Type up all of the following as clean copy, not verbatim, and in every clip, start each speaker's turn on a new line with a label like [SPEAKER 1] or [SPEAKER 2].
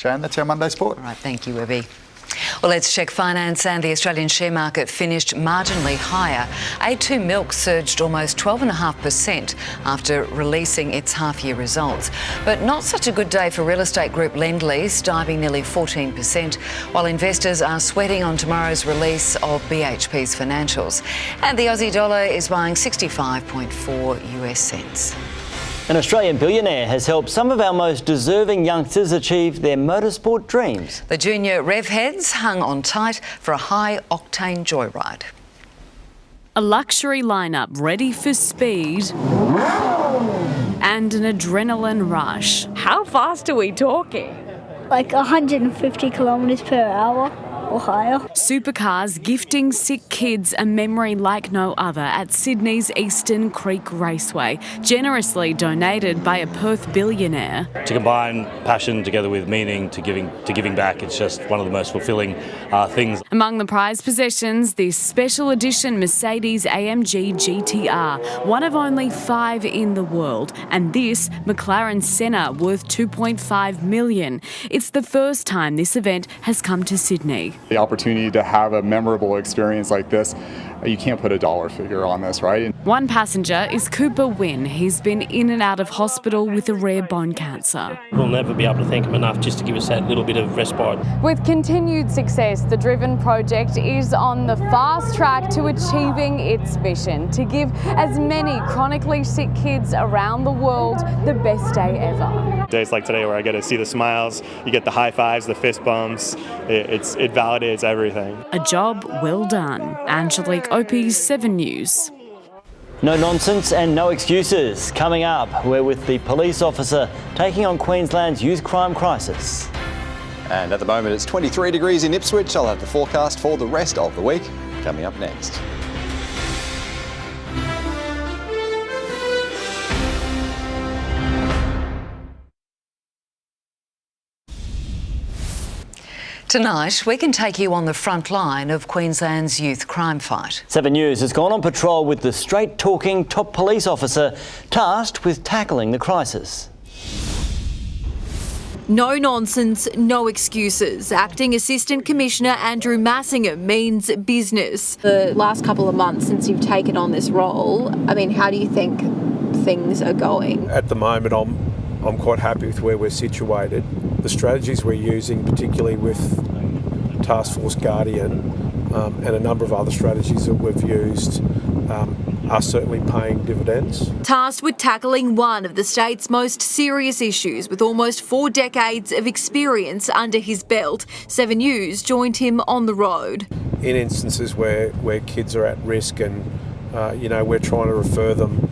[SPEAKER 1] Sharyn, that's our Monday Sport.
[SPEAKER 2] All right, thank you, Webby. Well, let's check finance, and the Australian share market finished marginally higher. A2 Milk surged almost 12.5% after releasing its half-year results. But not such a good day for real estate group Lendlease, diving nearly 14%, while investors are sweating on tomorrow's release of BHP's financials. And the Aussie dollar is buying 65.4 US cents.
[SPEAKER 3] An Australian billionaire has helped some of our most deserving youngsters achieve their motorsport dreams.
[SPEAKER 2] The junior rev heads hung on tight for a high-octane joyride.
[SPEAKER 4] A luxury lineup ready for speed and an adrenaline rush.
[SPEAKER 5] How fast are we talking?
[SPEAKER 6] Like 150 kilometres per hour or higher.
[SPEAKER 4] Supercars gifting sick kids a memory like no other at Sydney's Eastern Creek Raceway, generously donated by a Perth billionaire.
[SPEAKER 7] To combine passion together with meaning to giving back, it's just one of the most fulfilling things.
[SPEAKER 4] Among the prize possessions, this special edition Mercedes AMG GTR, one of only 5 in the world, and this McLaren Senna worth $2.5 million. It's the first time this event has come to Sydney.
[SPEAKER 8] The opportunity to have a memorable experience like this, you can't put a dollar figure on this, right?
[SPEAKER 4] One passenger is Cooper Wynn. He's been in and out of hospital with a rare bone cancer.
[SPEAKER 9] We'll never be able to thank him enough just to give us that little bit of respite.
[SPEAKER 5] With continued success, the Driven project is on the fast track to achieving its mission to give as many chronically sick kids around the world the best day ever.
[SPEAKER 10] Days like today where I get to see the smiles, you get the high fives, the fist bumps, it validates everything.
[SPEAKER 4] A job well done. Angelique Opie's 7 News.
[SPEAKER 3] No nonsense and no excuses. Coming up, we're with the police officer taking on Queensland's youth crime crisis.
[SPEAKER 11] And at the moment it's 23 degrees in Ipswich. I'll have the forecast for the rest of the week coming up next.
[SPEAKER 2] Tonight, we can take you on the front line of Queensland's youth crime fight.
[SPEAKER 3] 7 News has gone on patrol with the straight-talking top police officer tasked with tackling the crisis.
[SPEAKER 12] No nonsense, no excuses. Acting Assistant Commissioner Andrew Massingham means business.
[SPEAKER 13] The last couple of months since you've taken on this role, I mean, how do you think things are going?
[SPEAKER 14] At the moment, I'm quite happy with where we're situated. The strategies we're using, particularly with Task Force Guardian and a number of other strategies that we've used, are certainly paying dividends.
[SPEAKER 12] Tasked with tackling one of the state's most serious issues with almost 4 decades of experience under his belt, 7 News joined him on the road.
[SPEAKER 14] In instances where kids are at risk and we're trying to refer them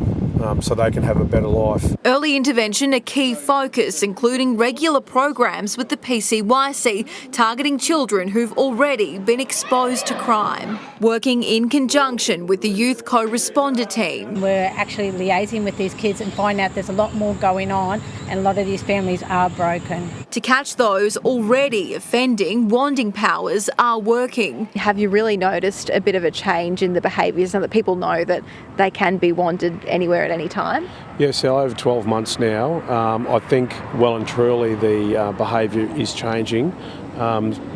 [SPEAKER 14] so they can have a better life.
[SPEAKER 12] Early intervention a key focus, including regular programs with the PCYC targeting children who've already been exposed to crime. Working in conjunction with the Youth Co-Responder team.
[SPEAKER 15] We're actually liaising with these kids and find out there's a lot more going on and a lot of these families are broken.
[SPEAKER 12] To catch those already offending, wanding powers are working.
[SPEAKER 13] Have you really noticed a bit of a change in the behaviours now that people know that they can be wanted anywhere at any time?
[SPEAKER 14] Yes, so over 12 months now. I think well and truly the behaviour is changing.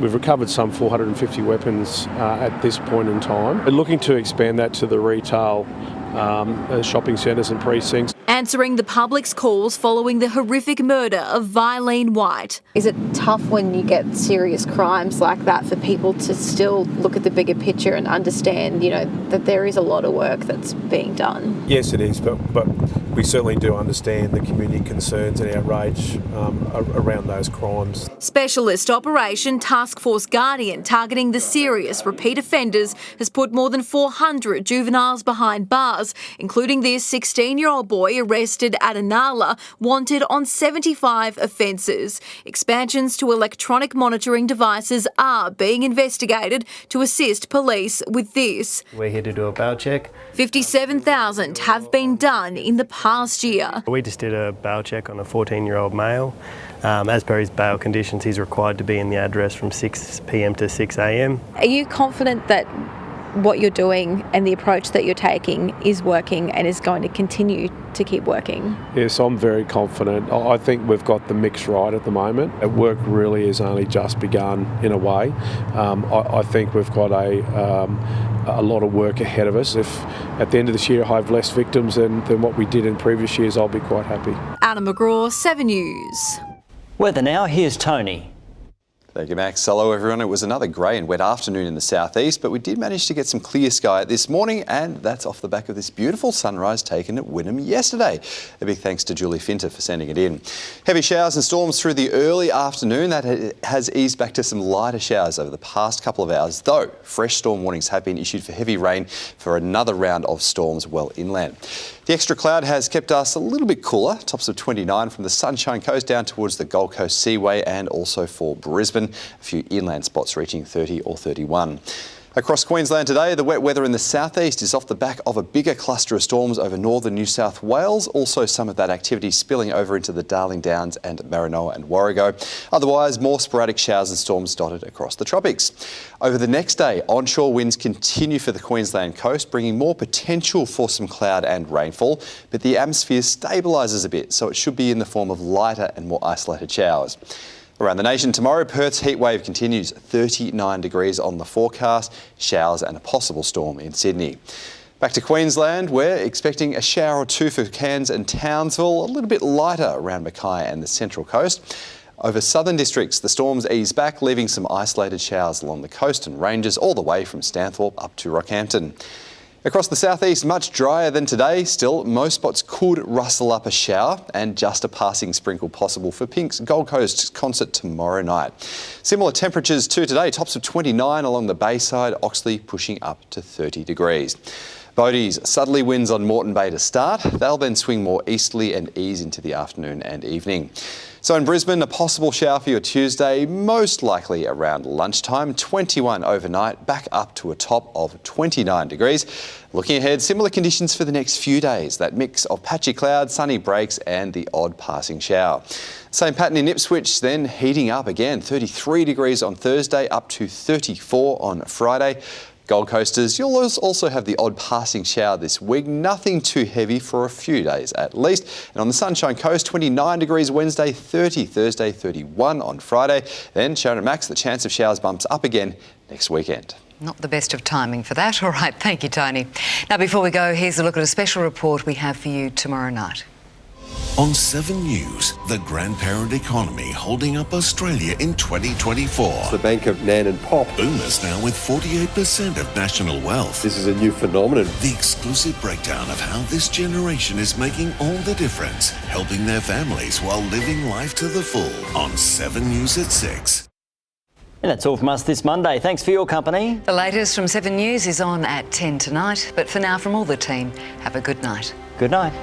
[SPEAKER 14] We've recovered some 450 weapons at this point in time. We're looking to expand that to the retail shopping centres and precincts.
[SPEAKER 12] Answering the public's calls following the horrific murder of Vilene White.
[SPEAKER 13] Is it tough when you get serious crimes like that for people to still look at the bigger picture and understand, that there is a lot of work that's being done?
[SPEAKER 14] Yes, it is, but we certainly do understand the community concerns and outrage around those crimes.
[SPEAKER 12] Specialist Operation Task Force Guardian targeting the serious repeat offenders has put more than 400 juveniles behind bars, including this 16-year-old boy arrested at Inala, wanted on 75 offences. Expansions to electronic monitoring devices are being investigated to assist police with this.
[SPEAKER 16] We're here to do a bail check.
[SPEAKER 12] 57,000 have been done in the past year.
[SPEAKER 16] We just did a bail check on a 14-year-old male. As per his bail conditions, he's required to be in the address from 6 p.m. to 6 a.m.
[SPEAKER 13] Are you confident that what you're doing and the approach that you're taking is working and is going to continue to keep working?
[SPEAKER 14] Yes, I'm very confident. I think we've got the mix right at the moment. Work really has only just begun in a way. I think we've got a lot of work ahead of us. If at the end of this year I have less victims than what we did in previous years, I'll be quite happy.
[SPEAKER 12] Anna McGraw, 7 News.
[SPEAKER 3] Weather now, here's Tony.
[SPEAKER 11] Thank you, Max. Hello, everyone. It was another grey and wet afternoon in the southeast, but we did manage to get some clear sky this morning, and that's off the back of this beautiful sunrise taken at Wynnum yesterday. A big thanks to Julie Finter for sending it in. Heavy showers and storms through the early afternoon. That has eased back to some lighter showers over the past couple of hours, though fresh storm warnings have been issued for heavy rain for another round of storms well inland. The extra cloud has kept us a little bit cooler, tops of 29 from the Sunshine Coast down towards the Gold Coast Seaway and also for Brisbane, a few inland spots reaching 30 or 31. Across Queensland today, the wet weather in the southeast is off the back of a bigger cluster of storms over northern New South Wales. Also, some of that activity spilling over into the Darling Downs and Maranoa and Warrego. Otherwise, more sporadic showers and storms dotted across the tropics. Over the next day, onshore winds continue for the Queensland coast, bringing more potential for some cloud and rainfall, but the atmosphere stabilises a bit, so it should be in the form of lighter and more isolated showers. Around the nation tomorrow, Perth's heatwave continues, 39 degrees on the forecast, showers and a possible storm in Sydney. Back to Queensland, we're expecting a shower or two for Cairns and Townsville, a little bit lighter around Webcke and the Central Coast. Over southern districts, the storms ease back, leaving some isolated showers along the coast and ranges all the way from Stanthorpe up to Rockhampton. Across the southeast, much drier than today. Still, most spots could rustle up a shower and just a passing sprinkle possible for Pink's Gold Coast concert tomorrow night. Similar temperatures to today, tops of 29 along the Bayside, Oxley pushing up to 30 degrees. Boaties, southerly winds on Moreton Bay to start. They'll then swing more easterly and ease into the afternoon and evening. So in Brisbane, a possible shower for your Tuesday, most likely around lunchtime, 21 overnight, back up to a top of 29 degrees. Looking ahead, similar conditions for the next few days, that mix of patchy clouds, sunny breaks and the odd passing shower. Same pattern in Ipswich, then heating up again, 33 degrees on Thursday, up to 34 on Friday. Gold Coasters, you'll also have the odd passing shower this week. Nothing too heavy for a few days at least. And on the Sunshine Coast, 29 degrees Wednesday, 30 Thursday, 31 on Friday. Then Sharyn and Max, the chance of showers bumps up again next weekend.
[SPEAKER 2] Not the best of timing for that. All right, thank you, Tony. Now, before we go, here's a look at a special report we have for you tomorrow night.
[SPEAKER 1] On 7 News, the grandparent economy holding up Australia in 2024.
[SPEAKER 17] It's the bank of Nan and Pop.
[SPEAKER 1] Boomers now with 48% of national wealth.
[SPEAKER 17] This is a new phenomenon.
[SPEAKER 1] The exclusive breakdown of how this generation is making all the difference, helping their families while living life to the full. On 7 News at 6.
[SPEAKER 3] And that's all from us this Monday. Thanks for your company.
[SPEAKER 2] The latest from 7 News is on at 10 tonight. But for now, from all the team, have a good night.
[SPEAKER 3] Good night.